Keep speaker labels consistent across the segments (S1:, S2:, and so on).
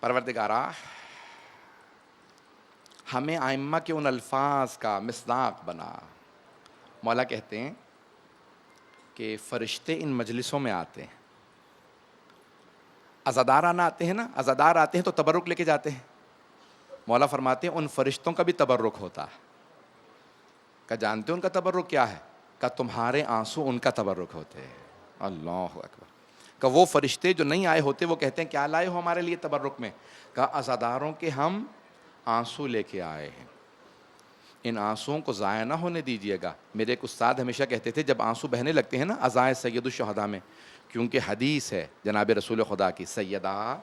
S1: پروردگارا ہمیں ائمہ کے ان الفاظ کا مصداق بنا۔ مولا کہتے ہیں کہ فرشتے ان مجلسوں میں آتے ہیں، عزادارانہ آتے ہیں نا، عزادار آتے ہیں تو تبرک لے کے جاتے ہیں۔ مولا فرماتے ہیں ان فرشتوں کا بھی تبرک ہوتا ہے۔ کہ جانتے ان کا تبرک کیا ہے؟ کہ تمہارے آنسو ان کا تبرک ہوتے ہیں۔ اللہ اکبر۔ کہ وہ فرشتے جو نہیں آئے ہوتے وہ کہتے ہیں کیا لائے ہو ہمارے لیے تبرک میں؟ کہ عزاداروں کے ہم آنسو لے کے آئے ہیں، ان آنسوؤں کو ضائع نہ ہونے دیجیے گا۔ میرے ایک استاد ہمیشہ کہتے تھے جب آنسو بہنے لگتے ہیں نا عزائے سید الشہداء میں، کیونکہ حدیث ہے جناب رسول خدا کی، سیدہ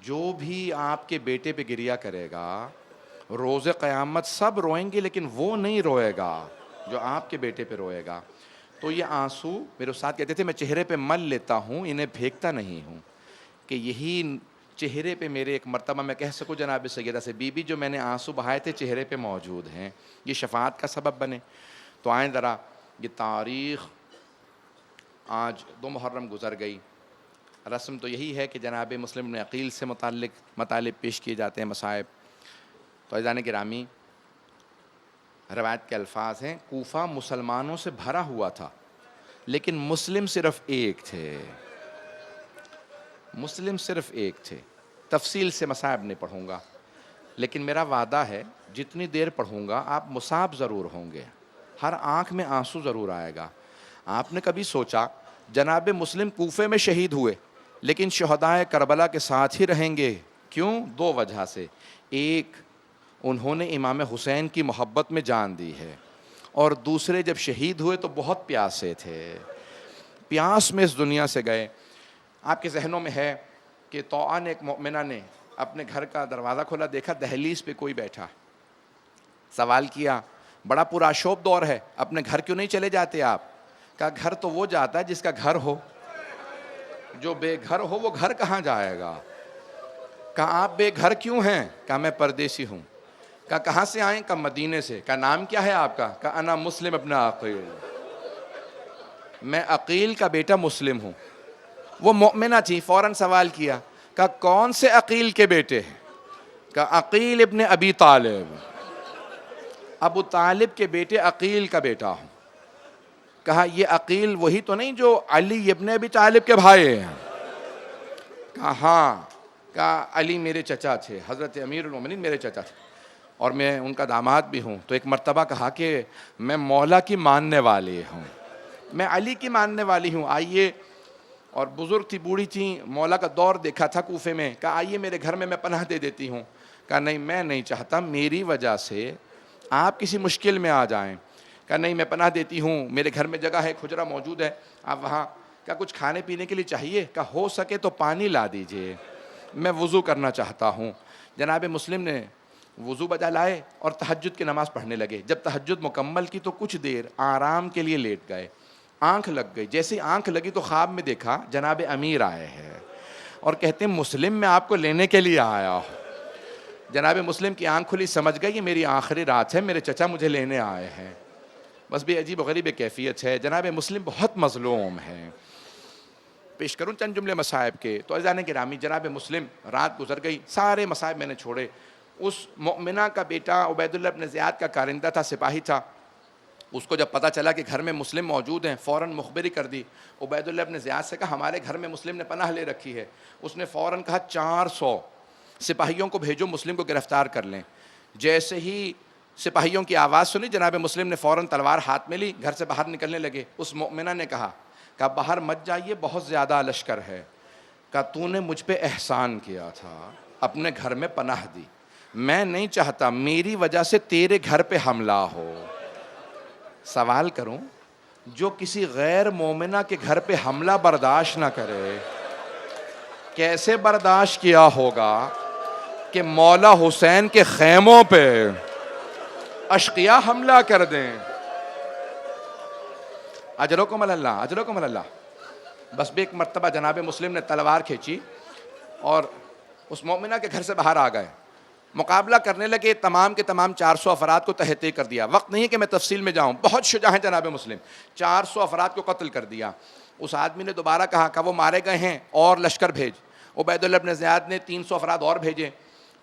S1: جو بھی آپ کے بیٹے پہ گریا کرے گا روز قیامت سب روئیں گے لیکن وہ نہیں روئے گا جو آپ کے بیٹے پہ روئے گا۔ تو یہ آنسو میرے استاد کہتے تھے میں چہرے پہ مل لیتا ہوں، انہیں پھینکتا نہیں ہوں، کہ یہی چہرے پہ میرے ایک مرتبہ میں کہہ سکوں جناب سیدہ سے بی بی جو میں نے آنسو بہائے تھے چہرے پہ موجود ہیں، یہ شفاعت کا سبب بنے۔ تو آئیں ذرا یہ تاریخ، آج 2 محرم گزر گئی، رسم تو یہی ہے کہ جناب مسلم بن عقیل سے متعلق مطالب پیش کیے جاتے ہیں، مصائب۔ تو عزیزان گرامی، روایت کے الفاظ ہیں کوفہ مسلمانوں سے بھرا ہوا تھا لیکن مسلم صرف ایک تھے، مسلم صرف ایک تھے۔ تفصیل سے مصائب نہیں پڑھوں گا لیکن میرا وعدہ ہے جتنی دیر پڑھوں گا آپ مصاب ضرور ہوں گے، ہر آنکھ میں آنسو ضرور آئے گا۔ آپ نے کبھی سوچا جناب مسلم کوفے میں شہید ہوئے لیکن شہدائے کربلا کے ساتھ ہی رہیں گے؟ کیوں؟ 2 وجہ سے۔ ایک، انہوں نے امام حسین کی محبت میں جان دی ہے، اور دوسرے جب شہید ہوئے تو بہت پیاسے تھے، پیاس میں اس دنیا سے گئے۔ آپ کے ذہنوں میں ہے کہ طوعا نے ایک مؤمنہ نے اپنے گھر کا دروازہ کھولا، دیکھا دہلیز پہ کوئی بیٹھا، سوال کیا بڑا پرآشوب دور ہے، اپنے گھر کیوں نہیں چلے جاتے آپ؟ کہا گھر تو وہ جاتا ہے جس کا گھر ہو، جو بے گھر ہو وہ گھر کہاں جائے گا؟ کہا آپ بے گھر کیوں ہیں؟ کہا میں پردیسی ہوں۔ کہا کہاں سے آئیں؟ کہا مدینے سے۔ کہا نام کیا ہے آپ کا؟ کہا انا مسلم ابن عقیل، میں عقیل کا بیٹا مسلم ہوں۔ وہ مؤمنہ تھی، فوراً سوال کیا، کہا کون سے عقیل کے بیٹے ہیں؟ کہا عقیل ابن ابی طالب، ابو طالب کے بیٹے عقیل کا بیٹا ہوں۔ کہا یہ عقیل وہی تو نہیں جو علی ابن ابی طالب کے بھائی ہیں؟ کہا ہاں۔ کہا علی میرے چچا تھے، حضرت امیر المومنین میرے چچا تھے، اور میں ان کا داماد بھی ہوں۔ تو ایک مرتبہ کہا کہ میں مولا کی ماننے والی ہوں، میں علی کی ماننے والی ہوں، آئیے۔ اور بزرگ تھی، بوڑھی تھیں، مولا کا دور دیکھا تھا کوفے میں۔ کہا آئیے میرے گھر میں پناہ دے دیتی ہوں۔ کہا نہیں میں نہیں چاہتا میری وجہ سے آپ کسی مشکل میں آ جائیں۔ کہا نہیں میں پناہ دیتی ہوں، میرے گھر میں جگہ ہے، کھجرا موجود ہے، آپ وہاں۔ کہا کچھ کھانے پینے کے لیے چاہیے؟ کہا ہو سکے تو پانی لا دیجئے، میں وضو کرنا چاہتا ہوں۔ جناب مسلم نے وضو بجا لائے اور تہجد کی نماز پڑھنے لگے۔ جب تہجد مکمل کی تو کچھ دیر آرام کے لیے لیٹ گئے، آنکھ لگ گئی۔ جیسے آنکھ لگی تو خواب میں دیکھا جناب امیر آئے ہیں اور کہتے ہیں مسلم میں آپ کو لینے کے لیے آیا ہوں۔ جناب مسلم کی آنکھ کھلی، سمجھ گئی یہ میری آخری رات ہے، میرے چچا مجھے لینے آئے ہیں۔ بس بھی عجیب و غریب کیفیت ہے، جناب مسلم بہت مظلوم ہے۔ پیش کروں چند جملے مصائب کے۔ تو عزیزان گرامی، جناب مسلم رات گزر گئی، سارے مصائب میں نے چھوڑے۔ اس مؤمنہ کا بیٹا عبید اللہ بن زیاد کا کارندہ تھا، سپاہی تھا، اس کو جب پتہ چلا کہ گھر میں مسلم موجود ہیں فوراً مخبری کر دی۔ عبید اللہ بن زیاد سے کہا ہمارے گھر میں مسلم نے پناہ لے رکھی ہے۔ اس نے فوراً کہا 400 سپاہیوں کو بھیجو مسلم کو گرفتار کر لیں۔ جیسے ہی سپاہیوں کی آواز سنی جناب مسلم نے فوراً تلوار ہاتھ میں لی، گھر سے باہر نکلنے لگے۔ اس مؤمنہ نے کہا باہر مت جائیے، بہت زیادہ لشکر ہے۔ کہا تو نے مجھ پہ احسان کیا تھا، اپنے گھر میں پناہ دی، میں نہیں چاہتا میری وجہ سے تیرے گھر پہ حملہ ہو۔ سوال کروں جو کسی غیر مومنہ کے گھر پہ حملہ برداشت نہ کرے، کیسے برداشت کیا ہوگا کہ مولا حسین کے خیموں پہ اشقیاء حملہ کر دیں؟ اجرکم اللہ، اجرکم اللہ۔ بس بھی ایک مرتبہ جناب مسلم نے تلوار کھینچی اور اس مومنہ کے گھر سے باہر آ گئے، مقابلہ کرنے لگے، تمام کے تمام 400 افراد کو تہہ کر دیا۔ وقت نہیں ہے کہ میں تفصیل میں جاؤں، بہت شجاع ہیں جناب مسلم، 400 افراد کو قتل کر دیا۔ اس آدمی نے دوبارہ کہا کہ وہ مارے گئے ہیں اور لشکر بھیج۔ عبید اللہ ابن زیاد نے 300 افراد اور بھیجے،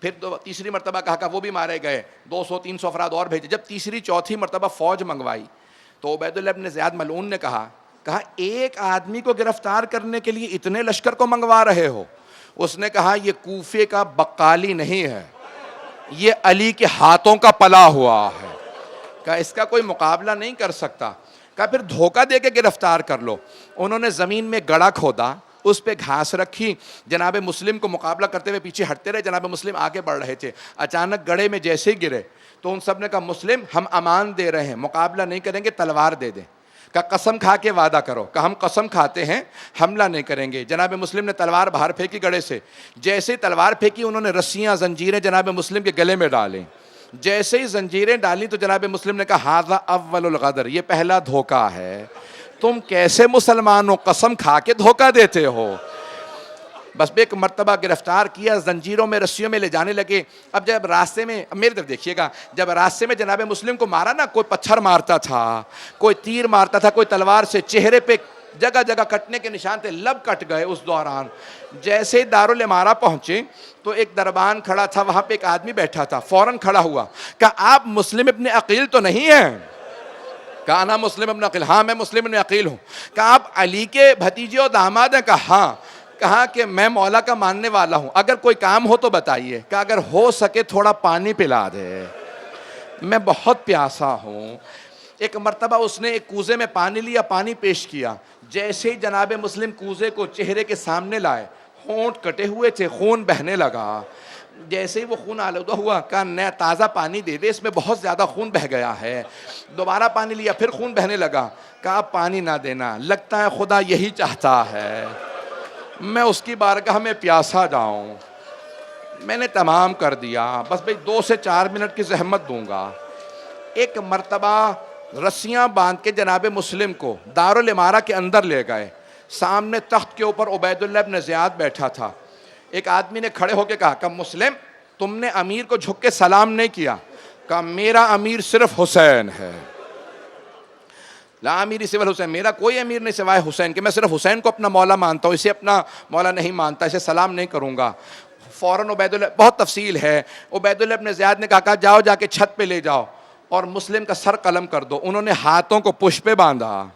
S1: پھر تیسری مرتبہ کہا کہ وہ بھی مارے گئے، 200-300 افراد اور بھیجے. جب تیسری چوتھی مرتبہ فوج منگوائی تو عبید اللہ ابن زیاد ملعون نے کہا ایک آدمی کو گرفتار کرنے کے لیے اتنے لشکر کو منگوا رہے ہو؟ اس نے کہا یہ کوفے کا بقالی نہیں ہے، یہ علی کے ہاتھوں کا پلا ہوا ہے. کہا اس کا کوئی مقابلہ نہیں کر سکتا. کہا پھر دھوکہ دے کے گرفتار کر لو. انہوں نے زمین میں گڑھا کھودا، اس پہ گھاس رکھی، جناب مسلم کو مقابلہ کرتے ہوئے پیچھے ہٹتے رہے. جناب مسلم آگے بڑھ رہے تھے، اچانک گڑھے میں جیسے ہی گرے تو ان سب نے کہا مسلم ہم امان دے رہے ہیں، مقابلہ نہیں کریں گے، تلوار دے دیں. کہا قسم کھا کے وعدہ کرو. کہا ہم قسم کھاتے ہیں حملہ نہیں کریں گے. جناب مسلم نے تلوار باہر پھینکی گڑھے سے. جیسے ہی تلوار پھینکی انہوں نے رسیاں زنجیریں جناب مسلم کے گلے میں ڈالیں. جیسے ہی زنجیریں ڈالی تو جناب مسلم نے کہا ھذا اول الغدر، یہ پہلا دھوکہ ہے. تم کیسے مسلمان ہو، قسم کھا کے دھوکہ دیتے ہو. بس ایک مرتبہ گرفتار کیا، زنجیروں میں رسیوں میں لے جانے لگے. اب جب راستے میں، میری طرف دیکھیے گا، جب راستے میں جناب مسلم کو مارا نا، کوئی پتھر مارتا تھا، کوئی تیر مارتا تھا، کوئی تلوار سے، چہرے پہ جگہ جگہ کٹنے کے نشان تھے، لب کٹ گئے. اس دوران جیسے دارالامارہ پہنچے تو ایک دربان کھڑا تھا، وہاں پہ ایک آدمی بیٹھا تھا، فوراً کھڑا ہوا. کہا آپ مسلم ابن عقیل تو نہیں ہیں؟ کہا انا مسلم ابن عقیل، ہاں میں مسلم ابن عقیل ہوں. کہا آپ علی کے بھتیجے اور داماد ہیں؟ کہا ہاں. کہا کہ میں مولا کا ماننے والا ہوں، اگر کوئی کام ہو تو بتائیے. کہا اگر ہو سکے تھوڑا پانی پلا دے، میں بہت پیاسا ہوں. ایک مرتبہ اس نے ایک کوزے میں پانی لیا، پانی پیش کیا. جیسے ہی جناب مسلم کوزے کو چہرے کے سامنے لائے، ہونٹ کٹے ہوئے تھے، خون بہنے لگا. جیسے ہی وہ خون آلودہ ہوا کہا نیا تازہ پانی دے دے، اس میں بہت زیادہ خون بہ گیا ہے. دوبارہ پانی لیا، پھر خون بہنے لگا. کہا پانی نہ دینا، لگتا ہے خدا یہی چاہتا ہے میں اس کی بارگاہ میں پیاسا جاؤں. میں نے تمام کر دیا، بس بھئی 2 سے 4 منٹ کی زحمت دوں گا. ایک مرتبہ رسیاں باندھ کے جناب مسلم کو دارالامارہ کے اندر لے گئے. سامنے تخت کے اوپر عبید اللہ ابن زیاد بیٹھا تھا. ایک آدمی نے کھڑے ہو کے کہا کہ مسلم تم نے امیر کو جھک کے سلام نہیں کیا. کہا میرا امیر صرف حسین ہے، لا امیری سوال حسین، میرا کوئی امیر نہیں سوائے حسین کہ میں صرف حسین کو اپنا مولا مانتا ہوں، اسے اپنا مولا نہیں مانتا، اسے سلام نہیں کروں گا. فوراً عبید اللہ، بہت تفصیل ہے، عبید اللہ ابن زیاد نے کہا جاؤ جا کے چھت پہ لے جاؤ اور مسلم کا سر قلم کر دو. انہوں نے ہاتھوں کو پشت پہ باندھا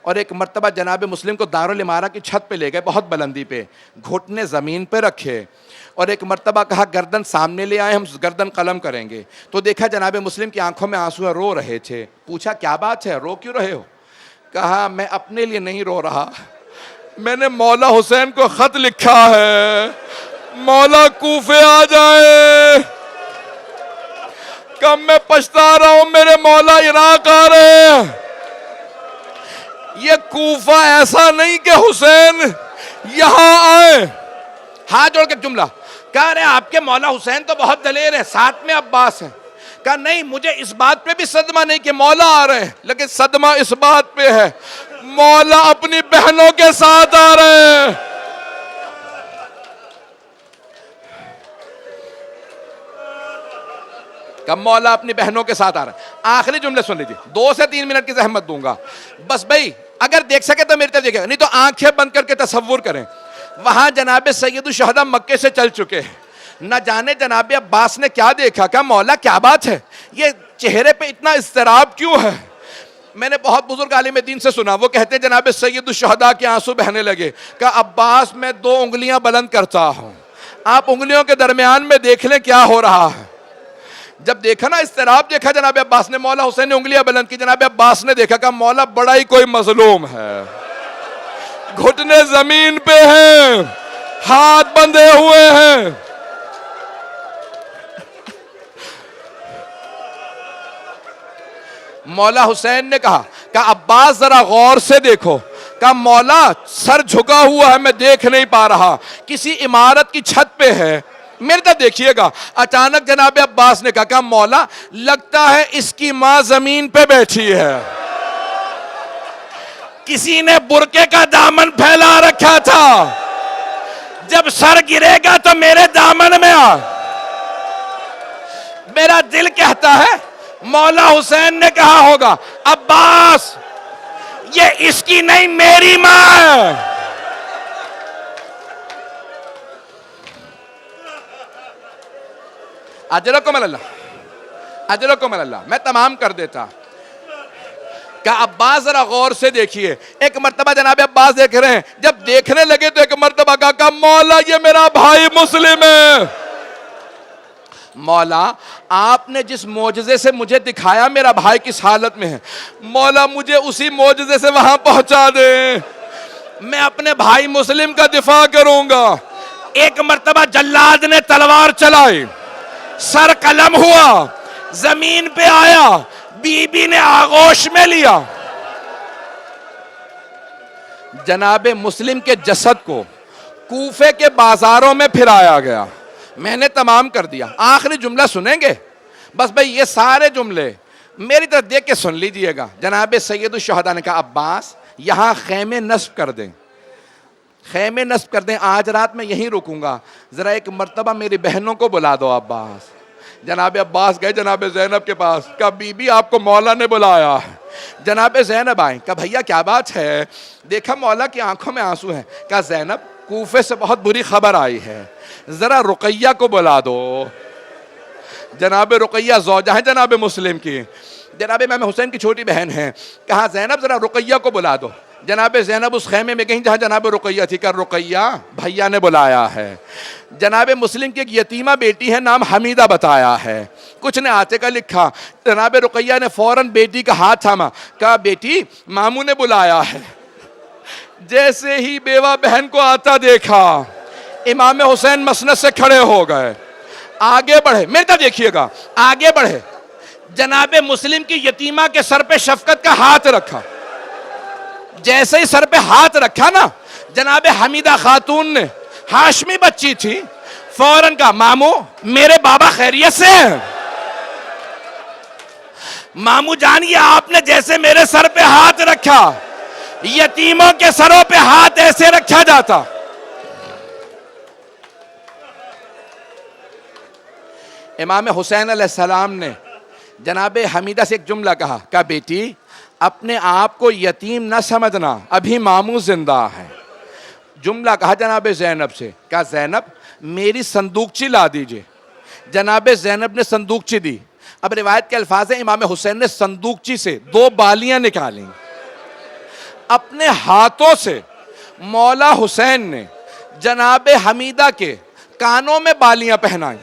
S1: اور ایک مرتبہ جناب مسلم کو دارالامارہ کی چھت پہ لے گئے، بہت بلندی پہ، گھٹنے زمین پہ رکھے اور ایک مرتبہ کہا گردن سامنے لے آئے، ہم گردن قلم کریں گے. تو دیکھا جناب مسلم کی آنکھوں میں آنسو ہیں، رو رہے تھے. پوچھا کیا بات ہے، رو کیوں رہے ہو؟ کہا میں اپنے لیے نہیں رو رہا، میں نے مولا حسین کو خط لکھا ہے مولا کوفے آ جائے. کب میں پچھتا رہا ہوں میرے مولا عراق آ رہے ہیں. یہ کوفہ ایسا نہیں کہ حسین یہاں آئے. ہاتھ جوڑ کے جملہ کہہ رہے آپ کے مولا حسین تو بہت دلیر ہیں، ساتھ میں عباس ہیں. کہا نہیں، مجھے اس بات پہ بھی صدمہ نہیں کہ مولا آ رہے ہیں، لیکن صدمہ اس بات پہ ہے مولا اپنی بہنوں کے ساتھ آ رہے ہیں. کہ مولا اپنی بہنوں کے ساتھ آ رہا ہے. آخری جملے سن لیجیے، 2 سے 3 منٹ کی زحمت دوں گا. بس بھائی اگر دیکھ سکے تو میری طرف دیکھیں، نہیں تو آنکھیں بند کر کے تصور کریں. وہاں جناب سید الشہداء مکے سے چل چکے ہیں. نہ جانے جناب عباس نے کیا دیکھا، کہا مولا کیا بات ہے، یہ چہرے پہ اتنا اضطراب کیوں ہے. میں نے بہت بزرگ عالم دین سے سنا، وہ کہتے ہیں جناب سید الشہداء کے آنسو بہنے لگے. کہا عباس میں 2 انگلیاں بلند کرتا ہوں، آپ انگلیوں کے درمیان میں دیکھ لیں کیا ہو رہا ہے. جب دیکھا نا اضطراب دیکھا جناب عباس نے، مولا حسین نے انگلیاں بلند کی. جناب عباس نے دیکھا کہ مولا بڑا ہی کوئی مظلوم ہے، گھٹنے زمین پہ ہیں، ہاتھ بندھے ہوئے ہیں. مولا حسین نے کہا کہ عباس ذرا غور سے دیکھو. کہا مولا سر جھکا ہوا ہے، میں دیکھ نہیں پا رہا، کسی عمارت کی چھت پہ ہے، میرے طرف دیکھیے گا. اچانک جناب عباس نے کہا مولا لگتا ہے اس کی ماں زمین پہ بیٹھی ہے، کسی نے برقعے کا دامن پھیلا رکھا تھا، جب سر گرے گا تو میرے دامن میں آ. میرا دل کہتا ہے مولا حسین نے کہا ہوگا عباس یہ اس کی نہیں میری ماں ہے. اجرکم اللہ، اجرکم اللہ. میں تمام کر دیتا کہ عباس ذرا غور سے دیکھیے. ایک مرتبہ جناب عباس دیکھ رہے ہیں، جب دیکھنے لگے تو ایک مرتبہ کہا مولا یہ میرا بھائی مسلم ہے. مولا آپ نے جس معجزے سے مجھے دکھایا میرا بھائی کس حالت میں ہے، مولا مجھے اسی معجزے سے وہاں پہنچا دیں، میں اپنے بھائی مسلم کا دفاع کروں گا. ایک مرتبہ جلاد نے تلوار چلائی، سر قلم ہوا، زمین پہ آیا، بی بی نے آغوش میں لیا. جناب مسلم کے جسد کو کوفے کے بازاروں میں پھرایا گیا. میں نے تمام کر دیا. آخری جملہ سنیں گے بس بھئی، یہ سارے جملے میری طرف دیکھ کے سن لیجئے گا. جناب سید الشہداء نے کہا عباس یہاں خیمے نصب کر دیں، خیمے نصب کر دیں، آج رات میں یہیں رکوں گا، ذرا ایک مرتبہ میری بہنوں کو بلا دو عباس. جناب عباس گئے جناب زینب کے پاس، کہا بی بی آپ کو مولا نے بلایا. جناب زینب آئیں، کہا بھیا کیا بات ہے؟ دیکھا مولا کی آنکھوں میں آنسو ہیں. کہا زینب کوفے سے بہت بری خبر آئی ہے، ذرا رقیہ کو بلا دو. جناب رقیہ زوجہ ہیں جناب مسلم کی، جناب امام حسین کی چھوٹی بہن ہیں. کہا زینب ذرا رقیہ کو بلا دو. جناب زینب اس خیمے میں گئیں جہاں جناب رقیہ تھی. کہا رقیہ بھیا نے بلایا ہے. جناب مسلم کی ایک یتیمہ بیٹی ہے، نام حمیدہ بتایا ہے، کچھ نے آتے کا لکھا. جناب رقیہ نے فوراً بیٹی کا ہاتھ تھاما، کہا بیٹی ماموں نے بلایا ہے. جیسے ہی بیوہ بہن کو آتا دیکھا امام حسین مسند سے کھڑے ہو گئے، آگے بڑھے. میرے طرف دیکھیے گا، آگے بڑھے، جناب مسلم کی یتیمہ کے سر پہ شفقت کا ہاتھ رکھا. جیسے ہی سر پہ ہاتھ رکھا نا، جناب حمیدہ خاتون نے، ہاشمی بچی تھی، فوراً کہا ماموں میرے بابا خیریت سے ہیں؟ ماموں جانیے آپ نے جیسے میرے سر پہ ہاتھ رکھا، یتیموں کے سروں پہ ہاتھ ایسے رکھا جاتا. امام حسین علیہ السلام نے جناب حمیدہ سے ایک جملہ کہا، کہا بیٹی اپنے آپ کو یتیم نہ سمجھنا، ابھی ماموں زندہ ہے. جملہ کہا جناب زینب سے، کہا زینب میری صندوقچی لا دیجئے. جناب زینب نے صندوقچی دی. اب روایت کے الفاظ ہیں امام حسین نے صندوقچی سے 2 بالیاں نکالیں، اپنے ہاتھوں سے مولا حسین نے جناب حمیدہ کے کانوں میں بالیاں پہنائیں.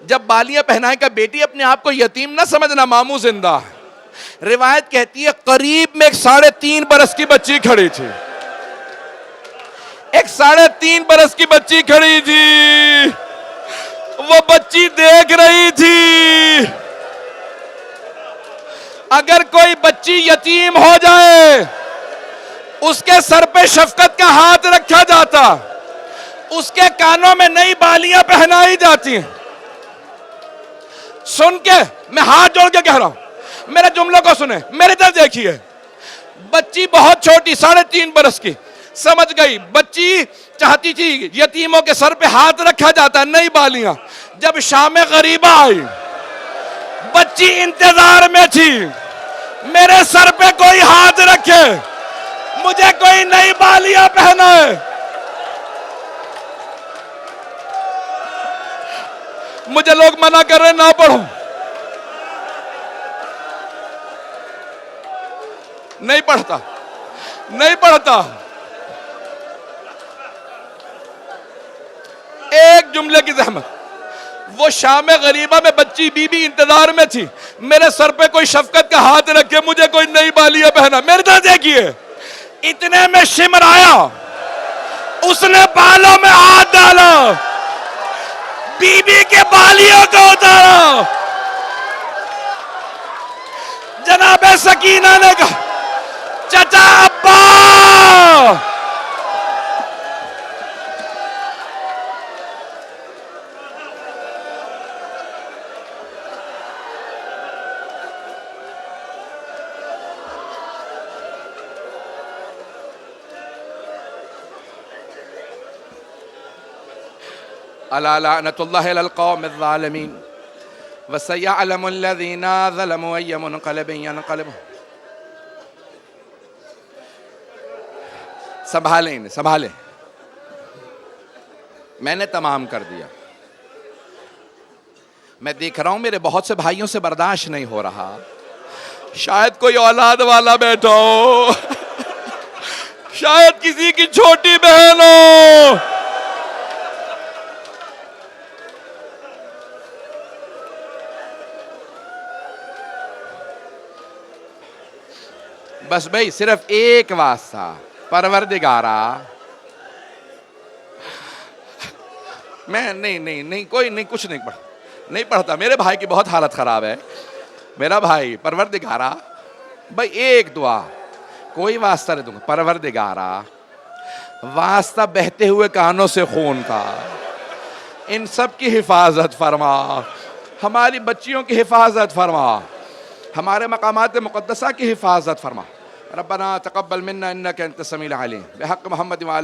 S1: جب بالیاں پہنائیں کہ بیٹی اپنے آپ کو یتیم نہ سمجھنا، ماموں زندہ ہے. روایت کہتی ہے قریب میں ایک 3.5 برس کی بچی کھڑی تھی، ایک 3.5 برس کی بچی کھڑی تھی. وہ بچی دیکھ رہی تھی اگر کوئی بچی یتیم ہو جائے اس کے سر پہ شفقت کا ہاتھ رکھا جاتا، اس کے کانوں میں نئی بالیاں پہنائی جاتی ہیں. سن کے میں ہاتھ جوڑ کے کہہ رہا ہوں، میرے جملوں کو سنیں، میری طرف دیکھیے. بچی بہت چھوٹی 3.5 برس کی، سمجھ گئی. بچی چاہتی تھی یتیموں کے سر پہ ہاتھ رکھا جاتا ہے، نئی بالیاں. جب شام غریبہ آئی، بچی انتظار میں تھی میرے سر پہ کوئی ہاتھ رکھے، مجھے کوئی نئی بالیاں پہنائے. مجھے لوگ منع کر رہے نہ پڑھو، نہیں پڑھتا، نہیں پڑھتا. ایک جملے کی زحمت. وہ شام غریبہ میں بچی بی بی انتظار میں تھی، میرے سر پہ کوئی شفقت کا ہاتھ رکھے، مجھے کوئی نئی بالیاں پہنا. میرے طرف دیکھیے، اتنے میں شمر آیا، اس نے بالوں میں ہاتھ ڈالا، بی بی کے بالیوں کو اتارا. جناب سکینہ نے کہا چچا ابا. الا لعنت اللہ علی القوم الظالمین وسیعلم الذین ظلموا ای منقلب ینقلبون. سنبھالیں سنبھالیں، میں نے تمام کر دیا. میں دیکھ رہا ہوں میرے بہت سے بھائیوں سے برداشت نہیں ہو رہا. شاید کوئی اولاد والا بیٹھا ہو, شاید کسی کی چھوٹی بہن ہو. بس بھائی صرف ایک واسطہ, پروردگارا, میں نہیں کوئی نہیں, کچھ نہیں پڑھتا. میرے بھائی کی بہت حالت خراب ہے. میرا بھائی, پروردگارا, بھائی ایک دعا, کوئی واسطہ نہیں دوں گا. پروردگارا, واسطہ بہتے ہوئے کانوں سے خون کا, ان سب کی حفاظت فرما, ہماری بچیوں کی حفاظت فرما, ہمارے مقامات مقدسہ کی حفاظت فرما. ربنا تقبل منا انك انت السميع العليم بحق محمد وعلى